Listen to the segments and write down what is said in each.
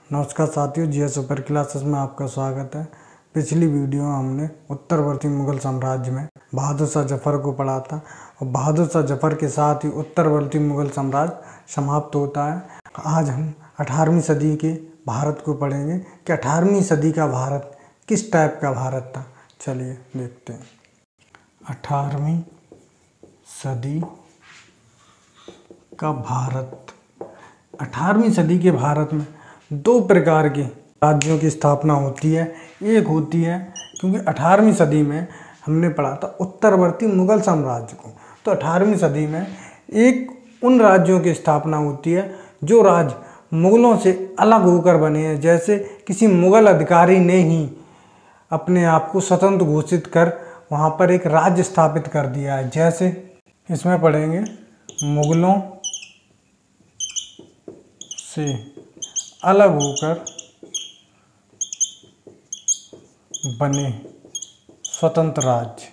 नमस्कार साथियों, GS super classes में आपका स्वागत है। पिछली वीडियो में हमने उत्तरवर्ती मुगल साम्राज्य में बहादुर शाह जफर को पढ़ा था और बहादुर शाह जफर के साथ ही उत्तरवर्ती मुगल साम्राज्य समाप्त होता है। आज हम 18वीं सदी के भारत को पढ़ेंगे कि 18वीं सदी का भारत किस टाइप का भारत था। चलिए देखते हैं। 18वीं सदी का भारत। 18वीं सदी के भारत में दो प्रकार के राज्यों की स्थापना होती है। एक होती है, क्योंकि 18वीं सदी में हमने पढ़ा था उत्तरवर्ती मुगल साम्राज्य को, तो 18वीं सदी में एक उन राज्यों की स्थापना होती है जो राज्य मुगलों से अलग होकर बने हैं। जैसे किसी मुगल अधिकारी ने ही अपने आप को स्वतंत्र घोषित कर वहाँ पर एक राज्य स्थापित कर दिया है। जैसे इसमें पढ़ेंगे मुगलों से अलग होकर बने स्वतंत्र राज्य,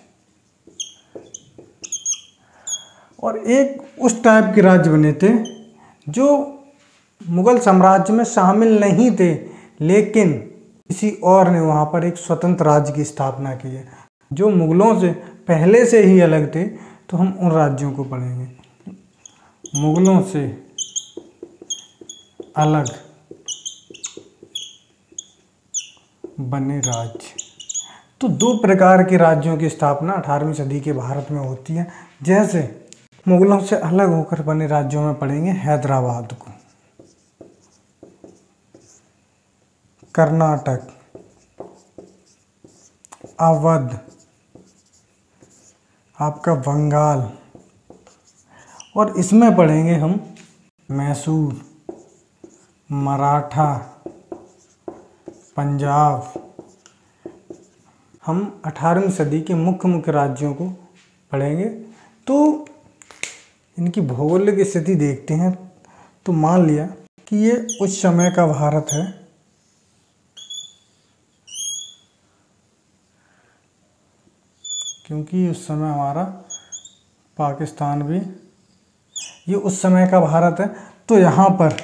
और एक उस टाइप के राज्य बने थे जो मुगल साम्राज्य में शामिल नहीं थे, लेकिन किसी और ने वहाँ पर एक स्वतंत्र राज्य की स्थापना की है जो मुगलों से पहले से ही अलग थे। तो हम उन राज्यों को पढ़ेंगे। मुगलों से अलग बने राज्य। तो दो प्रकार के राज्यों की स्थापना 18वीं सदी के भारत में होती है। जैसे मुगलों से अलग होकर बने राज्यों में पढ़ेंगे हैदराबाद को, कर्नाटक, अवध, आपका बंगाल, और इसमें पढ़ेंगे हम मैसूर, मराठा, पंजाब। हम 18वीं सदी के मुख्य राज्यों को पढ़ेंगे। तो इनकी भौगोलिक स्थिति देखते हैं। तो मान लिया कि ये उस समय का भारत है, क्योंकि उस समय हमारा पाकिस्तान भी, ये उस समय का भारत है। तो यहाँ पर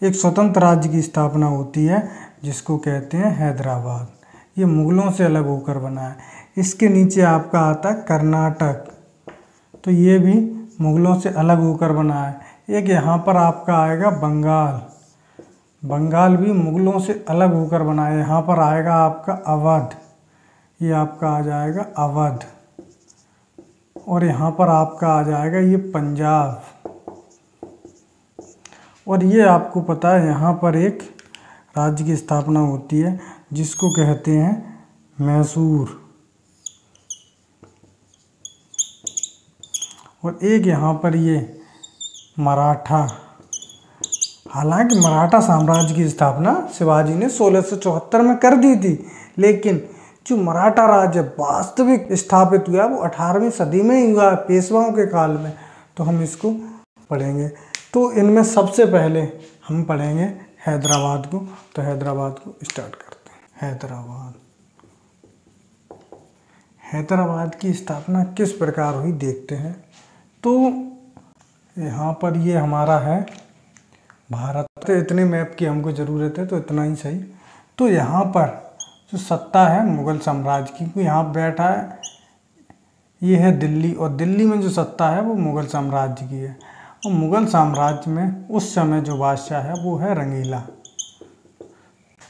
एक स्वतंत्र राज्य की स्थापना होती है जिसको कहते हैं हैदराबाद। ये मुगलों से अलग होकर बना है। इसके नीचे आपका आता है कर्नाटक, तो ये भी मुगलों से अलग होकर बना है। एक यहाँ पर आपका आएगा बंगाल, बंगाल भी मुगलों से अलग होकर बना है। यहाँ पर आएगा आपका अवध, ये आपका आ जाएगा अवध, और यहाँ पर आपका आ जाएगा ये पंजाब। और ये आपको पता है यहाँ पर एक राज्य की स्थापना होती है जिसको कहते हैं मैसूर, और एक यहाँ पर ये मराठा। हालांकि मराठा साम्राज्य की स्थापना शिवाजी ने 1674 में कर दी थी, लेकिन जो मराठा राज्य वास्तविक स्थापित हुआ वो 18वीं सदी में ही हुआ, पेशवाओं के काल में। तो हम इसको पढ़ेंगे। तो इनमें सबसे पहले हम पढ़ेंगे हैदराबाद को। तो हैदराबाद को स्टार्ट करते हैं। हैदराबाद की स्थापना किस प्रकार हुई देखते हैं। तो यहाँ पर ये हमारा है भारत। तो इतने मैप की हमको ज़रूरत है, तो इतना ही सही। तो यहाँ पर जो सत्ता है मुगल साम्राज्य की, क्योंकि यहाँ बैठा है ये है दिल्ली, और दिल्ली में जो सत्ता है वो मुगल साम्राज्य की है। और मुगल साम्राज्य में उस समय जो बादशाह है वो है रंगीला।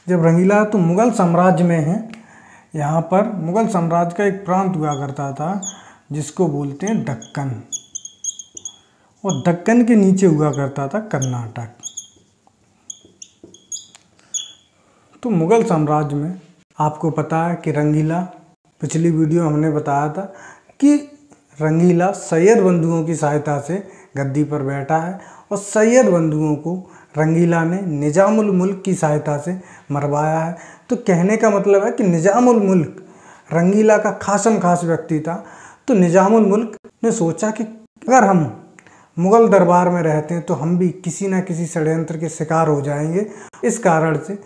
जब रंगीला तो मुगल साम्राज्य में है, यहाँ पर मुगल साम्राज्य का एक प्रांत हुआ करता था जिसको बोलते हैं दक्कन, और दक्कन के नीचे हुआ करता था कर्नाटक। तो मुगल साम्राज्य में आपको पता है कि रंगीला, पिछली वीडियो हमने बताया था कि रंगीला सैयद बंधुओं की सहायता से गद्दी पर बैठा है, और सैयद बंधुओं को रंगीला ने निजामुल मुल्क की सहायता से मरवाया है। तो कहने का मतलब है कि निजामुल मुल्क रंगीला का खासम खास व्यक्ति था। तो निजामुल मुल्क ने सोचा कि अगर हम मुगल दरबार में रहते हैं तो हम भी किसी न किसी षड्यंत्र के शिकार हो जाएंगे। इस कारण से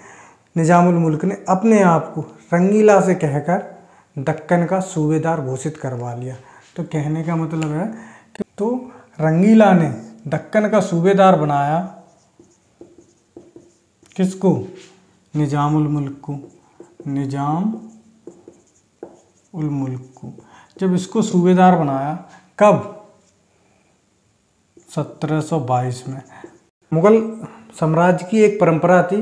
निजामुल मुल्क ने अपने आप को रंगीला से कहकर दक्कन का सूबेदार घोषित करवा लिया। तो कहने का मतलब है कि तो रंगीला ने दक्कन का सूबेदार बनाया किसको? निजाम उल मुल्क को, निजाम उल मुल्क को जब इसको सूबेदार बनाया, कब? 1722 में। मुगल साम्राज्य की एक परंपरा थी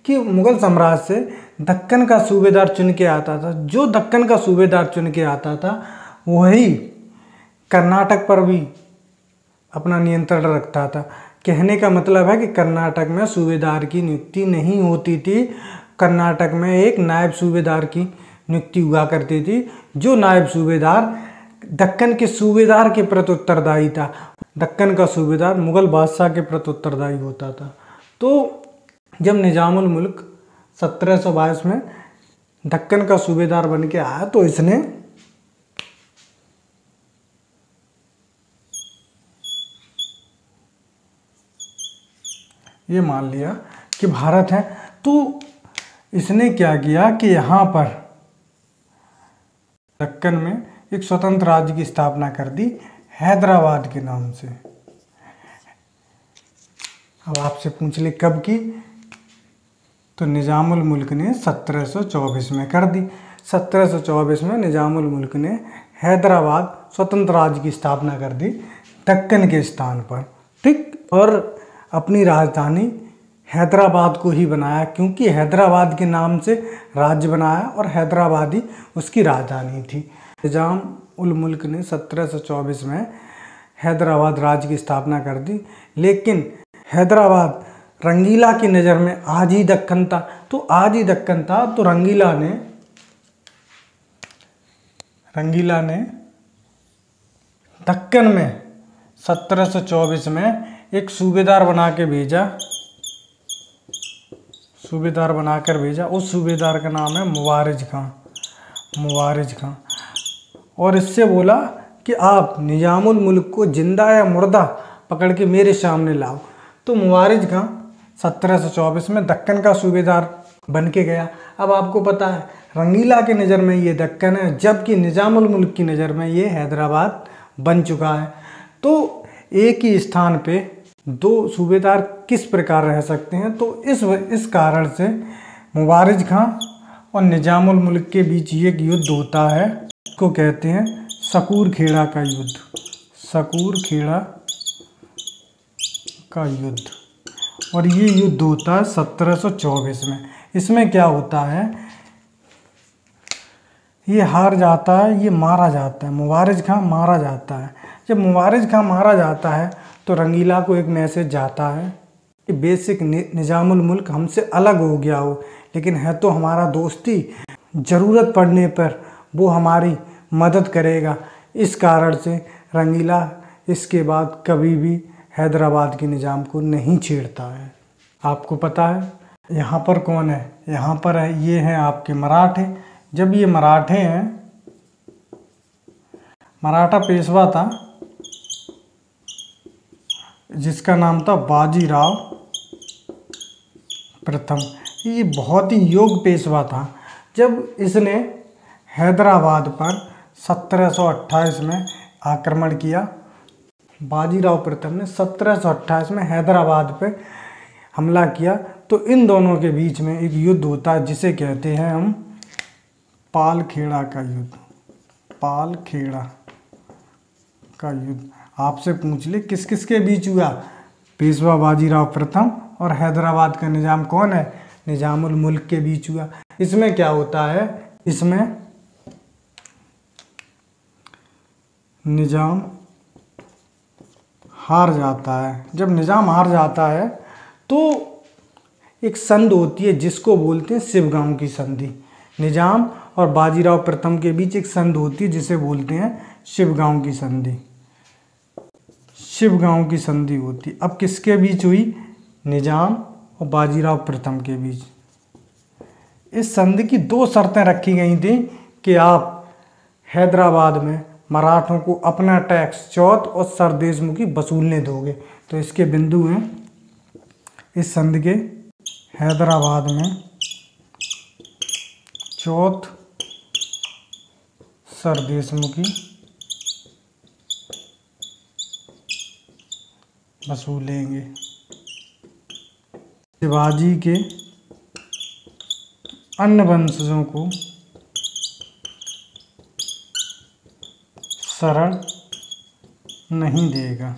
कि मुगल साम्राज्य से दक्कन का सूबेदार चुन के आता था। जो दक्कन का सूबेदार चुन के आता था वही कर्नाटक पर भी अपना नियंत्रण रखता था। कहने का मतलब है कि कर्नाटक में सूबेदार की नियुक्ति नहीं होती थी। कर्नाटक में एक नायब सूबेदार की नियुक्ति हुआ करती थी, जो नायब सूबेदार दक्कन के सूबेदार के प्रति उत्तरदायी था। दक्कन का सूबेदार मुगल बादशाह के प्रति उत्तरदायी होता था। तो जब निजाम उल मुल्क 1722 में दक्कन का सूबेदार बन के आया तो इसने ये मान लिया कि भारत है। तो इसने क्या किया कि यहाँ पर दक्कन में एक स्वतंत्र राज्य की स्थापना कर दी, हैदराबाद के नाम से। अब आपसे पूछ ले कब की, तो निजाम उल मुल्क ने 1724 में कर दी। 1724 में निजाम उल मुल्क ने हैदराबाद स्वतंत्र राज्य की स्थापना कर दी दक्कन के स्थान पर, ठीक। और अपनी राजधानी हैदराबाद को ही बनाया, क्योंकि हैदराबाद के नाम से राज्य बनाया और हैदराबाद ही उसकी राजधानी थी। निजाम उल मुल्क ने 1724 में हैदराबाद राज्य की स्थापना कर दी, लेकिन हैदराबाद रंगीला की नज़र में आज ही दक्कन था। तो आज ही दक्कन था तो रंगीला ने दक्कन में 1724 में एक सूबेदार बनाकर भेजा। उस सूबेदार का नाम है मुवारिज खां। और इससे बोला कि आप निजाम उल मुल्क को जिंदा या मुर्दा पकड़ के मेरे सामने लाओ। तो मुवारिज खां 1724 में दक्कन का सूबेदार बन के गया। अब आपको पता है रंगीला की नज़र में ये दक्कन है, जबकि निजाम उल मुल्क की नज़र में ये हैदराबाद बन चुका है। तो एक ही स्थान पे दो सूबेदार किस प्रकार रह सकते हैं? तो इस कारण से मुवारिज खां और निजाम उल मुल्क के बीच एक युद्ध होता है, इसको कहते हैं सकूर खेड़ा का युद्ध। और ये युद्ध होता है 1724 में। इसमें क्या होता है, ये हार जाता है, ये मारा जाता है, मुवारिज खां मारा जाता है। जब मुवारिज खां मारा जाता है तो रंगीला को एक मैसेज जाता है कि बेसिक निजाम उल मुल्क हमसे अलग हो गया हो, लेकिन है तो हमारा दोस्ती, ज़रूरत पड़ने पर वो हमारी मदद करेगा। इस कारण से रंगीला इसके बाद कभी भी हैदराबाद के निज़ाम को नहीं छेड़ता है। आपको पता है यहाँ पर कौन है? यहाँ पर है, ये हैं आपके मराठे। जब ये मराठे हैं, मराठा पेशवा था जिसका नाम था बाजीराव प्रथम। ये बहुत ही योग्य पेशवा था। जब इसने हैदराबाद पर 1728 में आक्रमण किया, बाजीराव प्रथम ने 1728 में हैदराबाद पे हमला किया, तो इन दोनों के बीच में एक युद्ध होता है जिसे कहते हैं हम पालखेड़ा का युद्ध। आपसे पूछ ले किस किस के बीच हुआ? पेशवा बाजीराव प्रथम और हैदराबाद का निजाम कौन है? निजाम उल मुल्क के बीच हुआ। इसमें क्या होता है, इसमें निजाम हार जाता है। जब निजाम हार जाता है तो एक संधि होती है जिसको बोलते हैं शिवगांव की संधि। निजाम और बाजीराव प्रथम के बीच एक संधि होती है जिसे बोलते हैं शिवगांव की संधि होती। अब किसके बीच हुई? निजाम और बाजीराव प्रथम के बीच। इस संधि की दो शर्तें रखी गई थी कि आप हैदराबाद में मराठों को अपना टैक्स चौथ और सरदेशमुखी वसूलने दोगे। तो इसके बिंदु हैं इस संधि के, हैदराबाद में चौथ सरदेशमुखी वसूलेंगे। शिवाजी के अन्य वंशजों को शरण नहीं देगा।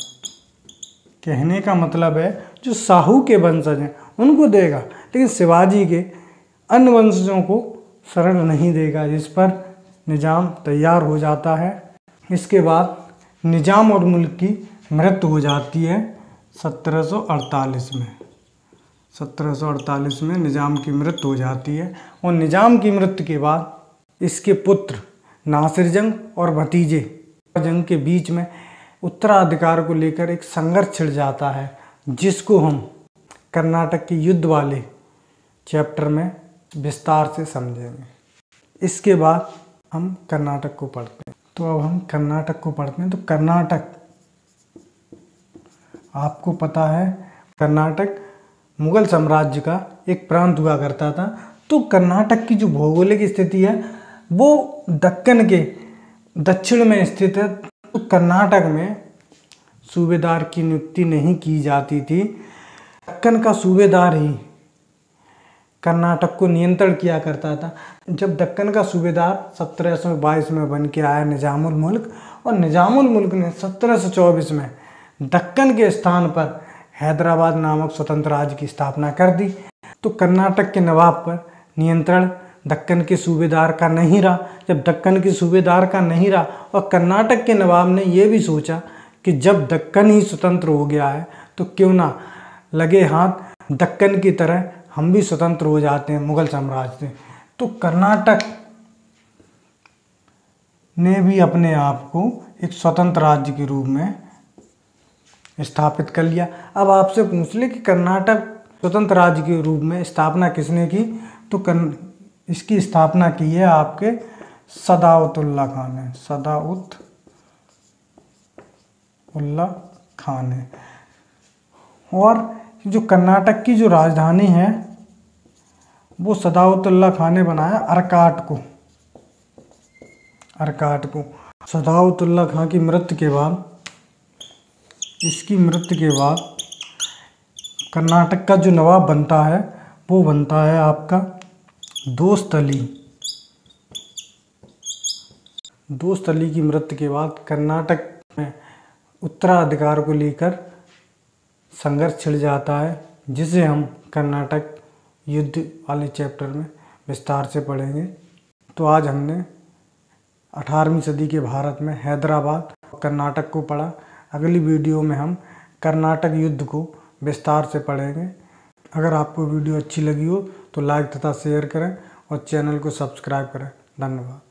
कहने का मतलब है जो शाहू के वंशज हैं उनको देगा, लेकिन शिवाजी के अन्य वंशजों को शरण नहीं देगा। जिस पर निजाम तैयार हो जाता है। इसके बाद निजाम और मुल्क की मृत्यु हो जाती है 1748 में। 1748 में निजाम की मृत्यु हो जाती है और निजाम की मृत्यु के बाद इसके पुत्र नासिर जंग और भतीजे जंग के बीच में उत्तराधिकार को लेकर एक संघर्ष छिड़ जाता है, जिसको हम कर्नाटक के युद्ध वाले चैप्टर में विस्तार से समझेंगे। इसके बाद हम कर्नाटक को पढ़ते हैं। तो अब हम कर्नाटक को पढ़ते हैं। तो कर्नाटक, आपको पता है कर्नाटक मुगल साम्राज्य का एक प्रांत हुआ करता था। तो कर्नाटक की जो भौगोलिक स्थिति है वो दक्कन के दक्षिण में स्थित है। तो कर्नाटक में सूबेदार की नियुक्ति नहीं की जाती थी। दक्कन का सूबेदार ही कर्नाटक को नियंत्रण किया करता था। जब दक्कन का सूबेदार 1722 में बन के आया निजामुल मुल्क, और निजामुल मुल्क ने 1724 में दक्कन के स्थान पर हैदराबाद नामक स्वतंत्र राज्य की स्थापना कर दी। तो कर्नाटक के नवाब पर नियंत्रण दक्कन के सूबेदार का नहीं रहा। जब दक्कन के सूबेदार का नहीं रहा और कर्नाटक के नवाब ने यह भी सोचा कि जब दक्कन ही स्वतंत्र हो गया है तो क्यों ना लगे हाथ दक्कन की तरह हम भी स्वतंत्र हो जाते हैं मुगल साम्राज्य से। तो कर्नाटक ने भी अपने आप को एक स्वतंत्र राज्य के रूप में स्थापित कर लिया। अब आपसे पूछ ले कि कर्नाटक स्वतंत्र राज्य के रूप में स्थापना किसने की, तो इसकी स्थापना की है आपके सदाउतुल्ला खान ने। सदाउतुल्ला खान ने। और जो कर्नाटक की जो राजधानी है वो सदाउतुल्ला खान ने बनाया अर्काट को। सदाउतुल्ला खान की मृत्यु के बाद, इसकी मृत्यु के बाद कर्नाटक का जो नवाब बनता है वो बनता है आपका दोस्त अली। दोस्त अली की मृत्यु के बाद कर्नाटक में उत्तराधिकार को लेकर संघर्ष छिड़ जाता है, जिसे हम कर्नाटक युद्ध वाले चैप्टर में विस्तार से पढ़ेंगे। तो आज हमने 18वीं सदी के भारत में हैदराबाद और कर्नाटक को पढ़ा। अगली वीडियो में हम कर्नाटक युद्ध को विस्तार से पढ़ेंगे। अगर आपको वीडियो अच्छी लगी हो तो लाइक तथा शेयर करें और चैनल को सब्सक्राइब करें। धन्यवाद।